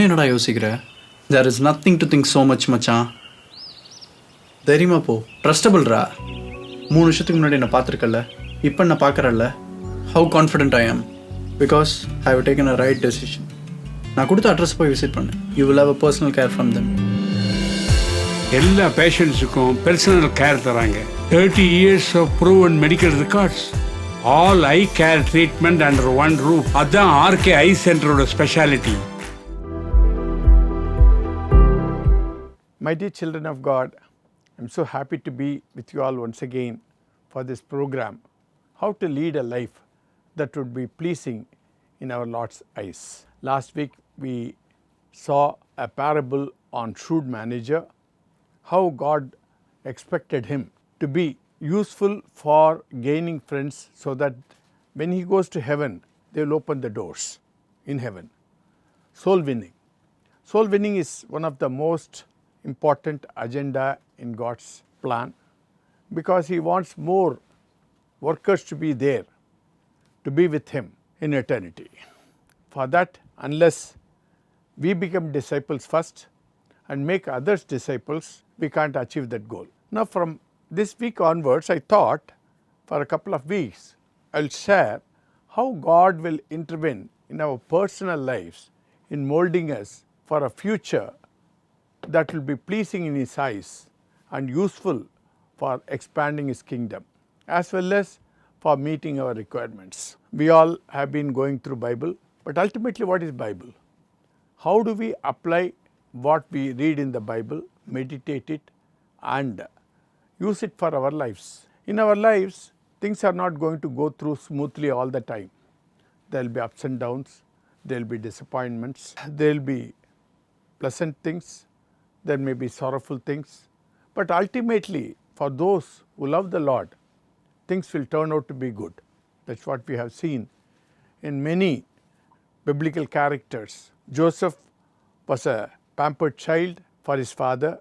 என்னடா யோசிக்கிற? There is nothing to think so much மச்சான். தைரியமா போ. ட்ரஸ்டபிள்ரா. 3 வருஷத்துக்கு முன்னாடி என்ன பார்த்துருக்கல, இப்போ நான் பார்க்குறல்ல. How confident I am because I have taken a right decision. நான் கொடுத்த அட்ரஸ் போய் விசிட் பண்ணு. You will have a personal care from them. எல்லா பேஷண்ட்ஸுக்கும் பர்சனல் கேர் தராங்க. 30 years of proven medical records. All eye care treatment under one roof. அதான் RK eye சென்டரோட speciality. My dear children of God, I am so happy to be with you all once again for this program, How to Lead a Life that would be pleasing in our Lord's eyes. Last week we saw a parable on shrewd manager, how God expected him to be useful for gaining friends so that when he goes to heaven, they will open the doors in heaven. Soul winning. Soul winning is one of the most important agenda in God's plan because he wants more workers to be there, to be with him in eternity. For that, unless we become disciples first and make others disciples, we can't achieve that goal. Now from this week onwards, I thought for a couple of weeks, I'll share how God will intervene in our personal lives in molding us for a future that will be pleasing in His eyes and useful for expanding His kingdom, as well as for meeting our requirements. We all have been going through Bible, but ultimately what is Bible? How do we apply what we read in the Bible, meditate it and use it for our lives? In our lives, things are not going to go through smoothly all the time. There will be ups and downs, there will be disappointments, there will be pleasant things, there may be sorrowful things, but ultimately for those who love the Lord, things will turn out to be good. That's what we have seen in many biblical characters. Joseph was a pampered child for his father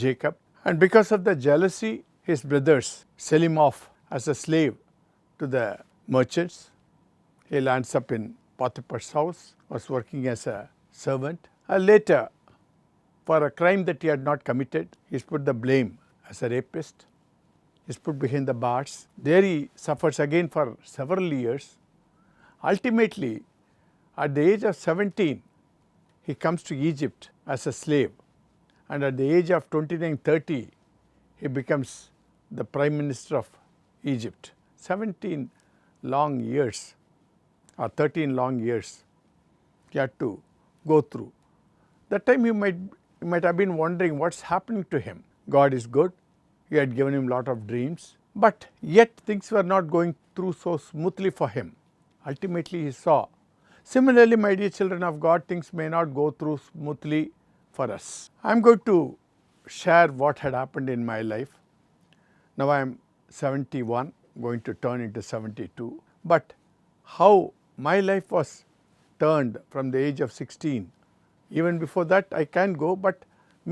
Jacob, and because of the jealousy, his brothers sell him off as a slave to the merchants. He lands up in Potiphar's house, was working as a servant, and later for a crime that he had not committed, he is put the blame as a rapist. He is put behind the bars. There he suffers again for several years. Ultimately, at the age of 17, he comes to Egypt as a slave, and at the age of 29-30, he becomes the Prime Minister of Egypt. 17 long years or 13 long years he had to go through. That time you might have been wondering what's happening to him. God is good. He had given him a lot of dreams, but yet things were not going through so smoothly for him. Ultimately he saw. Similarly, my dear children of God, things may not go through smoothly for us. I am going to share what had happened in my life. Now I am 71, going to turn into 72, but how my life was turned from the age of 16. Even before that I can go, but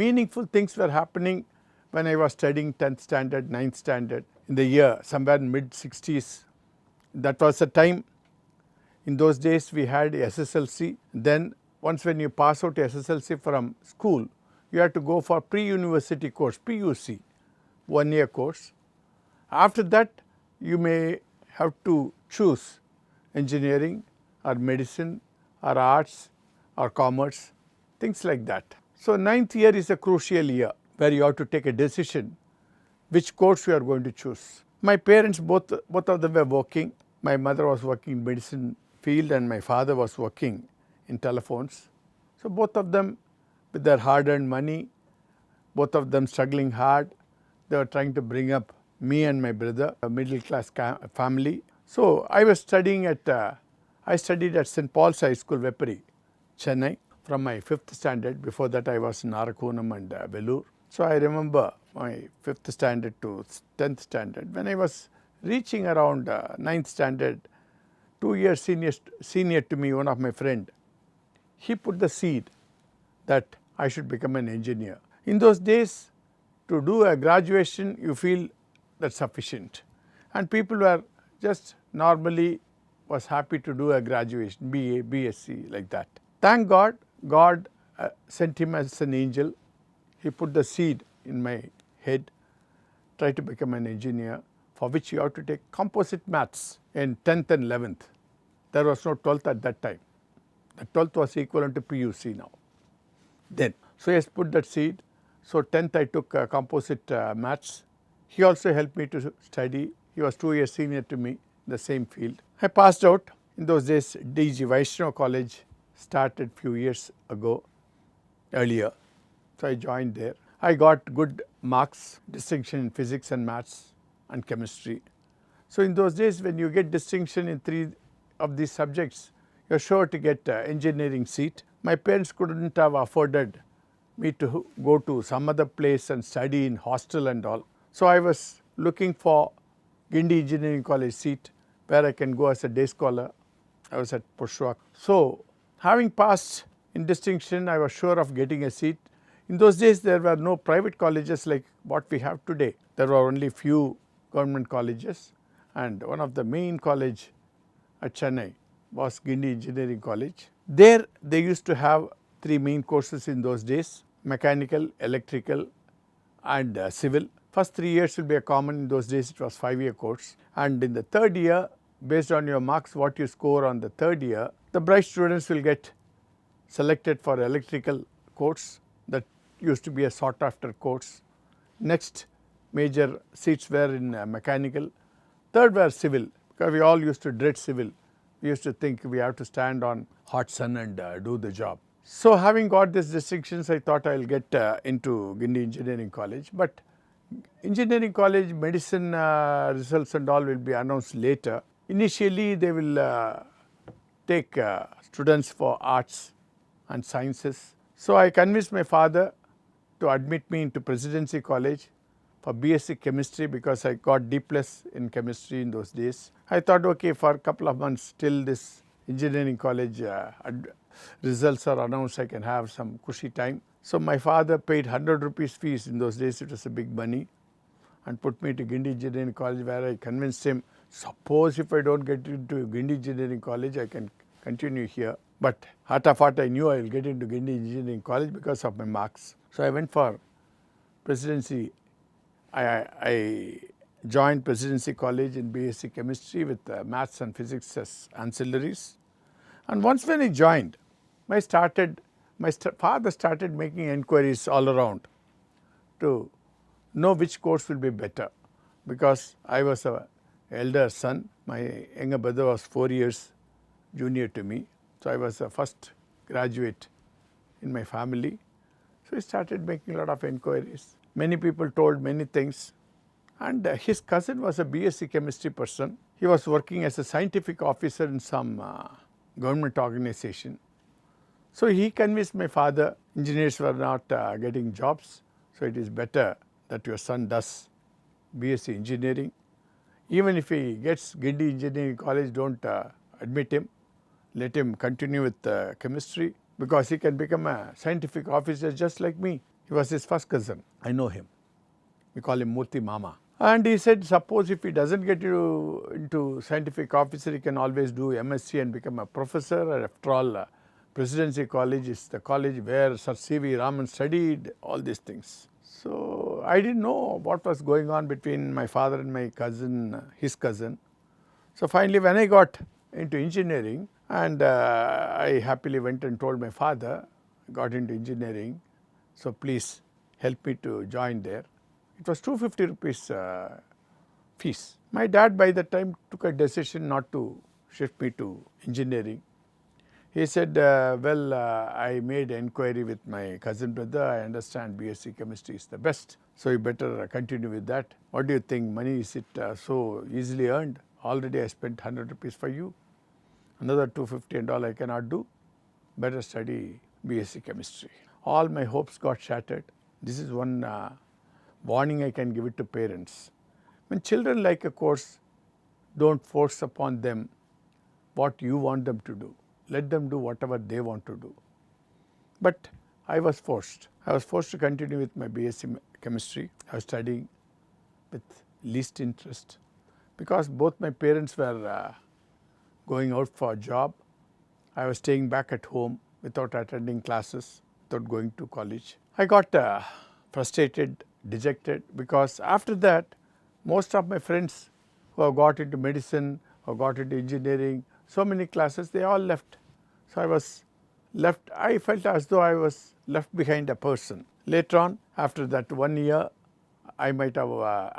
meaningful things were happening when I was studying 10th standard, 9th standard in the year somewhere in mid-60s. That was a time, in those days we had SSLC. Then once when you pass out SSLC from school, you had to go for pre-university course, PUC, 1 year course. After that you may have to choose engineering or medicine or arts or commerce, things like that. So 9th year is a crucial year where you have to take a decision which course you are going to choose. My parents, both of them were working. My mother was working in medicine field and my father was working in telephones. So both of them with their hard-earned money, both of them struggling hard, they were trying to bring up me and my brother, a middle-class family. So I was studying I studied at St. Paul's High School, Vepari, Chennai, from my 5th standard. Before that I was in Arakonam and Vellore. So I remember my 5th standard to 10th standard. When I was reaching around 9th standard, 2 years senior to me, one of my friend, he put the seed that I should become an engineer. In those days, to do a graduation, you feel that's sufficient. And people were just normally was happy to do a graduation, BA, BSc, like that. Thank God, God sent him as an angel. He put the seed in my head, try to become an engineer, for which you have to take composite maths in 10th and 11th. There was no 12th at that time. The 12th was equivalent to PUC now. Then, so he has put that seed. So 10th I took composite maths. He also helped me to study. He was 2 years senior to me in the same field. I passed out. In those days, DG Vaishnav College started few years ago, earlier. So I joined there. I got good marks, distinction in physics and maths and chemistry. So in those days, when you get distinction in 3 of these subjects, you're sure to get engineering seat. My parents couldn't have afforded me to go to some other place and study in hostel and all. So I was looking for Guindy Engineering College seat where I can go as a day scholar. I was at Pushwak. So having passed in distinction, I was sure of getting a seat. In those days, there were no private colleges like what we have today. There were only few government colleges, and one of the main college at Chennai was Guindy Engineering College. There they used to have 3 main courses in those days: mechanical, electrical and civil. First 3 years will be a common. In those days it was 5-year course, and in the 3rd year, based on your marks what you score on the 3rd year, the bright students will get selected for electrical course. That used to be a sought after course. Next major seats were in mechanical. 3rd were civil, because we all used to dread civil. We used to think we have to stand on hot sun and do the job. So having got these distinctions, I thought I will get into Guindy Engineering College. But engineering college medicine results and all will be announced later. Initially they will take students for arts and sciences. So I convinced my father to admit me into Presidency College for BSc Chemistry, because I got D+ in chemistry in those days. I thought, okay, for a couple of months till this engineering college results are announced, I can have some cushy time. So my father paid 100 rupees fees. In those days it was a big money, and put me to Guindy Engineering College, where I convinced him, suppose if I don't get into Guindy Engineering College, I can continue here. But heart of heart I knew I will get into Guindy Engineering College because of my marks. So I went for Presidency. I joined Presidency College in BSc Chemistry with maths and physics as ancillaries. And once when I joined, my father started making enquiries all around to know which course will be better, because I was an elder son. My younger brother was 4 years junior to me. So I was the first graduate in my family. So he started making a lot of enquiries. Many people told many things, and his cousin was a BSc Chemistry person. He was working as a scientific officer in some government organization. So he convinced my father, engineers were not getting jobs, so it is better that your son does BSc Engineering. Even if he gets Guindy Engineering College, don't admit him. Let him continue with chemistry, because he can become a scientific officer just like me. He was his first cousin. I know him. We call him Murthy Mama. And he said, suppose if he doesn't get into scientific officer, he can always do MSc and become a professor. After all, Presidency College is the college where Sir C.V. Raman studied, all these things. So I didn't know what was going on between my father and my cousin, his cousin. So finally when I got into engineering, and I happily went and told my father, I got into engineering, so please help me to join there. It was 250 rupees fees. My dad by that time took a decision not to shift me to engineering. He said, I made inquiry with my cousin brother. I understand BSc Chemistry is the best, so you better continue with that. What do you think? Money, is it so easily earned? Already I spent 100 rupees for you. Another 250 and all I cannot do. Better study BSc Chemistry. All my hopes got shattered. This is one warning I can give it to parents. When children like a course, don't force upon them what you want them to do. Let them do whatever they want to do. But I was forced. I was forced to continue with my BSc Chemistry. I was studying with least interest, because both my parents were going out for a job. I was staying back at home without attending classes, without going to college. I got frustrated, dejected, because after that, most of my friends who have got into medicine or got into engineering, so many classes, they all left. So I was left, I felt as though I was left behind a person. Later on, after that 1 year, I might have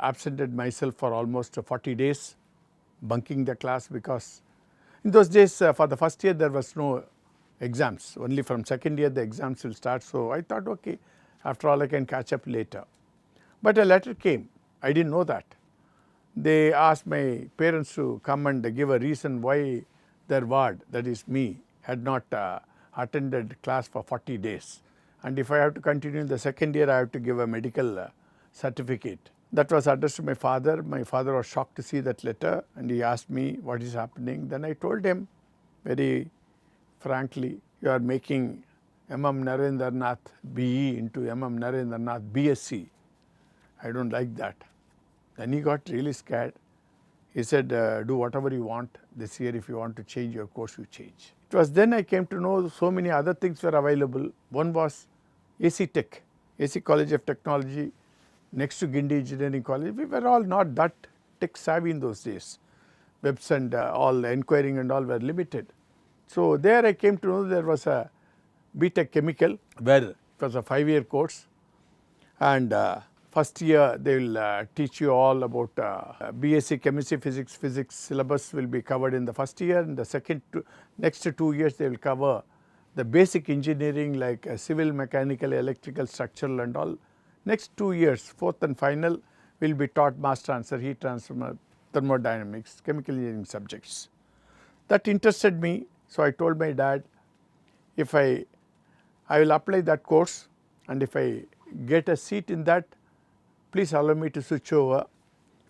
absented myself for almost 40 days, bunking the class, because in those days, for the first year, there was no exams. Only from second year, the exams will start. So I thought, okay, after all, I can catch up later. But a letter came. I didn't know that. They asked my parents to come and give a reason why their ward, that is me, had not attended class for 40 days. And if I have to continue in the second year, I have to give a medical certificate. That was addressed to my father. My father was shocked to see that letter, and he asked me what is happening. Then I told him very frankly, you are making Narendranath BE into Narendranath BSc. I don't like that. Then he got really scared. He said, do whatever you want this year. If you want to change your course, you change. It was then I came to know so many other things were available. One was AC Tech, AC College of Technology, next to Gindi Engineering College. We were all not that tech savvy in those days. Webs and all enquiring and all were limited. So there I came to know there was a BTech Chemical, where it was a 5-year course, and first year they will teach you all about BSc Chemistry, Physics syllabus will be covered in the first year. In the next 2 years they will cover the basic engineering like civil, mechanical, electrical, structural and all. Next 2 years, fourth and final, will be taught mass transfer, heat transfer, thermodynamics, chemical engineering subjects. That interested me, so I told my dad, if I will apply that course, and if I get a seat in that, please allow me to switch over.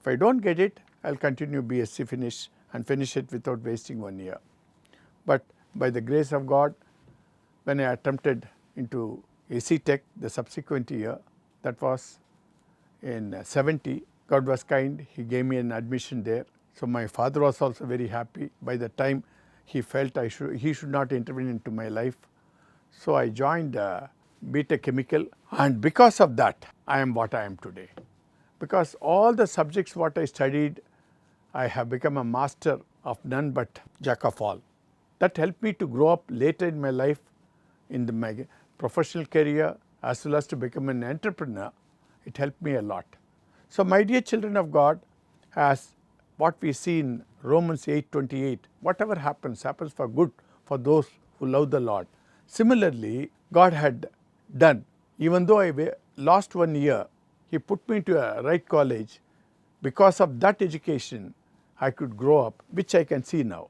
If I don't get it, I will continue BSc finish it without wasting 1 year. But by the grace of God, when I attempted into AC Tech the subsequent year, that was in 70, God was kind, he gave me an admission there. So my father was also very happy. By the time he felt he should not intervene into my life. So I joined BTech Chemical, and because of that, I am what I am today. Because all the subjects what I studied, I have become a master of none but jack of all. That helped me to grow up later in my life in my professional career as well as to become an entrepreneur. It helped me a lot. So my dear children of God, as what we see in Romans 8:28, whatever happens for good for those who love the Lord. Similarly, God had done, even though I lost 1 year, He put me into a right college. Because of that education, I could grow up, which I can see now.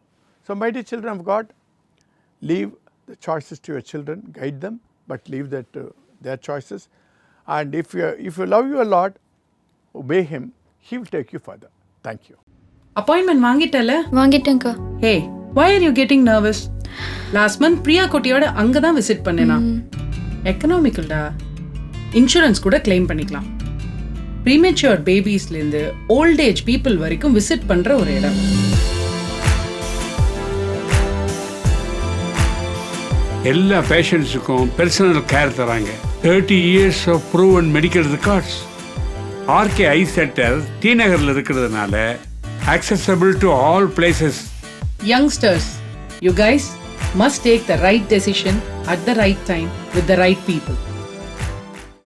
So my dear children of God, leave the choices to your children, guide them, but leave that to their choices. And if you love your Lord, obey Him, He will take you further. Thank you. Appointment வாங்கிட்டல? வாங்கிட்டேன்க்கா. Hey, why are you getting nervous? Last month Priya குட்டியோட அங்க தான் visit பண்ணேனா. எக்கனாமிக்கல்டா. Insurance கூட claim பண்ணிக்கலாம். Premature babiesல இருந்து old age people வரைக்கும் visit பண்ற ஒரு இடம். எல்லா பேஷண்ட்ஸுக்கும் பர்சனல் கேர் தராங்க. 30 years of proven medical records. RK eye centre T நகர்ல இருக்கிறதுனால accessible to all places. Youngsters, you guys must take the right decision at the right time with the right people.